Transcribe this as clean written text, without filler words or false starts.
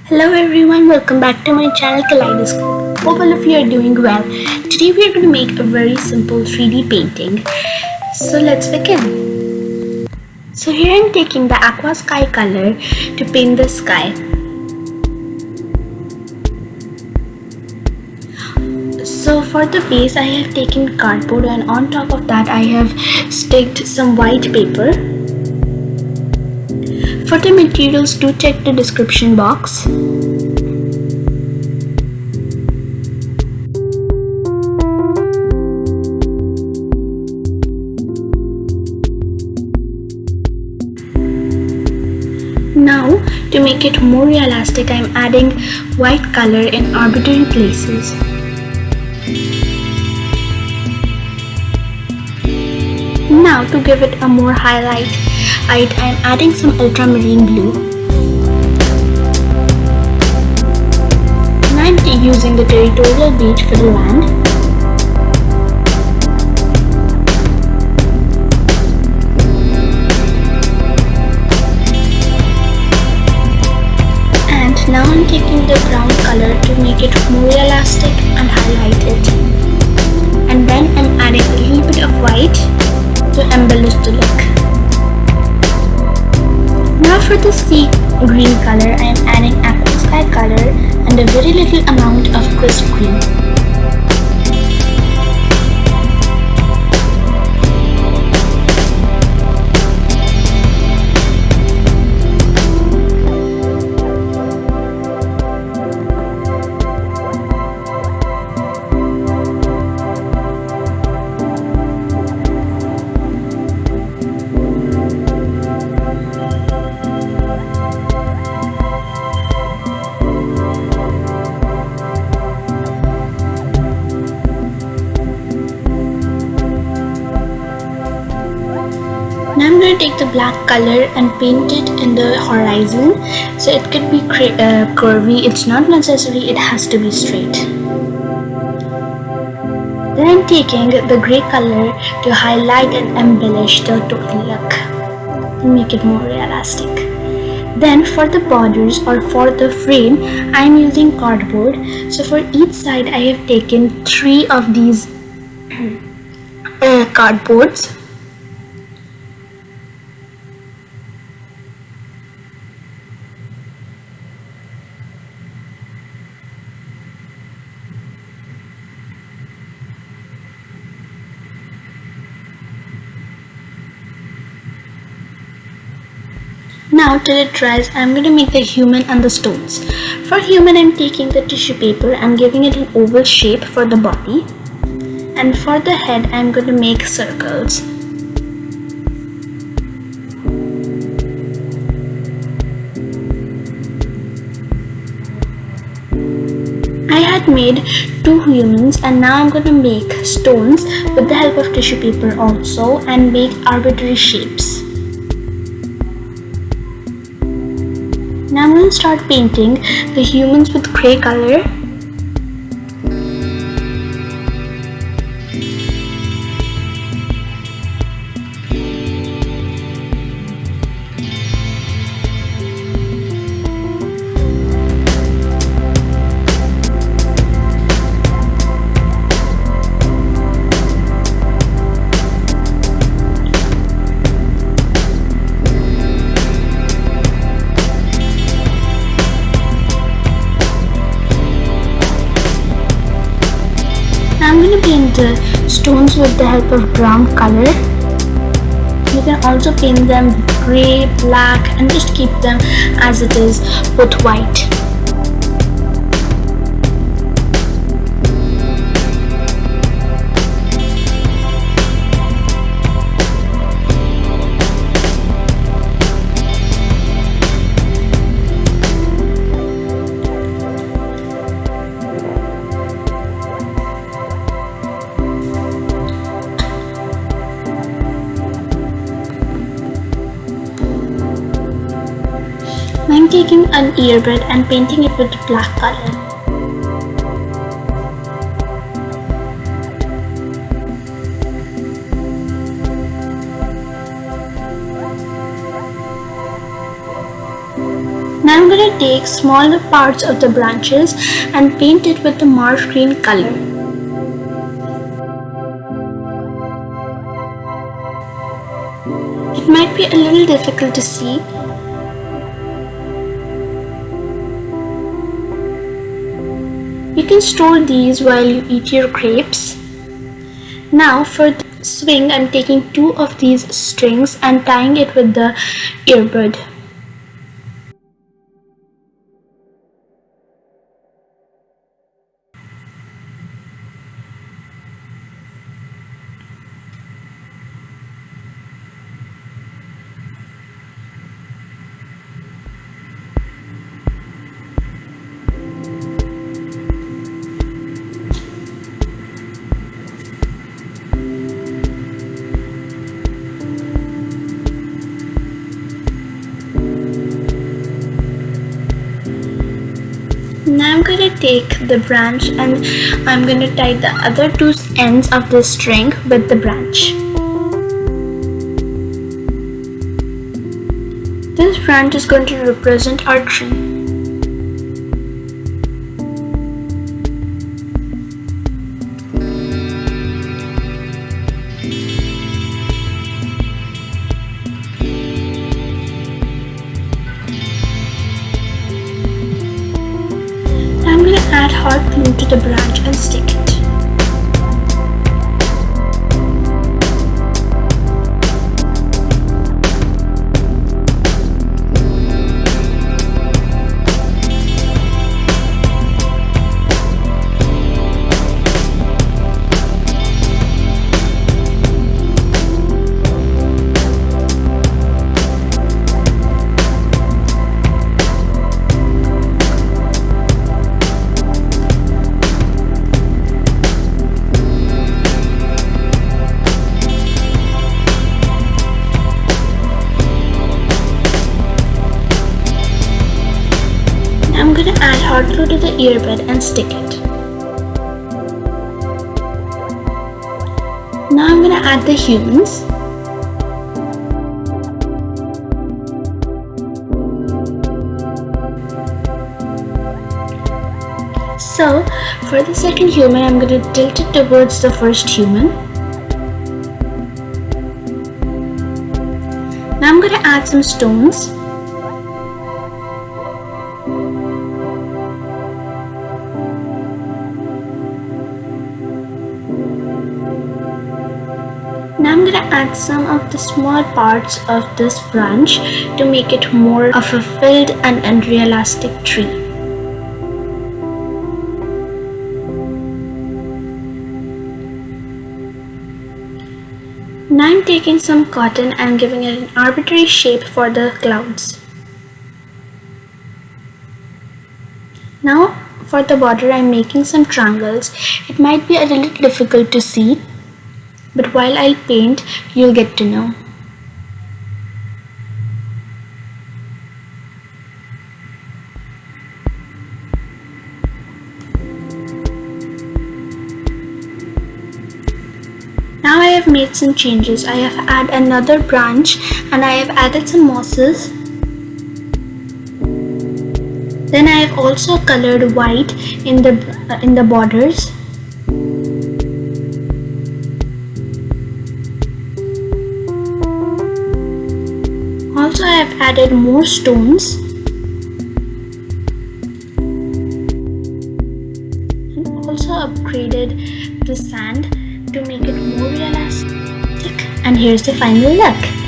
Hello everyone, welcome back to my channel Kaleidoscope. Hope all of you are doing well. Today we are going to make a very simple 3D painting. So let's begin. So here I am taking the aqua sky color to paint the sky. So for the base I have taken cardboard and on top of that I have sticked some white paper. For the materials, do check the description box. Now, to make it more realistic, I am adding white color in arbitrary places. Now, to give it a more highlight, I am adding some ultramarine blue. And I am using the territorial beach for the land. And now I am taking the brown color to make it more realistic and highlight it. And then I am adding a little bit of white to embellish the look. Now for the sea green color, I am adding aqua sky color and a very little amount of crisp green. Now I'm going to take the black color and paint it in the horizon, so it could be curvy. It's not necessary it has to be straight. Then I'm taking the grey color to highlight and embellish the total look and make it more realistic. Then for the borders or for the frame, I'm using cardboard. So for each side I have taken 3 of these cardboards. Now till it dries, I'm going to make the human and the stones. For human, I'm taking the tissue paper, I'm giving it an oval shape for the body. And for the head, I'm going to make circles. I had made 2 humans and now I'm going to make stones with the help of tissue paper also and make arbitrary shapes. Now I'm going to start painting the humans with grey color. I'm going to paint the stones with the help of brown color. You can also paint them grey, black and just keep them as it is with white. I'm taking an earbud and painting it with black color. Now I'm going to to take smaller parts of the branches and paint it with the marsh green color. It might be a little difficult to see. You can store these while you eat your grapes. Now for the swing, I'm taking 2 of these strings and tying it with the earbud. Now I'm going to take the branch and I'm going to tie the other 2 ends of the string with the branch. This branch is going to represent our tree. I'm going to add hot glue to the branch and stick it. I'm going to add hot glue to the earbud and stick it. Now I'm going to add the humans. So for the second human, I'm going to tilt it towards the first human. Now I'm going to add some stones. Now I'm going to add some of the small parts of this branch to make it more of a filled and unrealistic tree. Now I'm taking some cotton and giving it an arbitrary shape for the clouds. Now for the border, I'm making some triangles. It might be a little difficult to see, but while I'll paint, you'll get to know. Now I have made some changes. I have added another branch and I have added some mosses. Then I have also colored white in the borders. Also, I have added more stones and also upgraded the sand to make it more realistic. And here's the final look.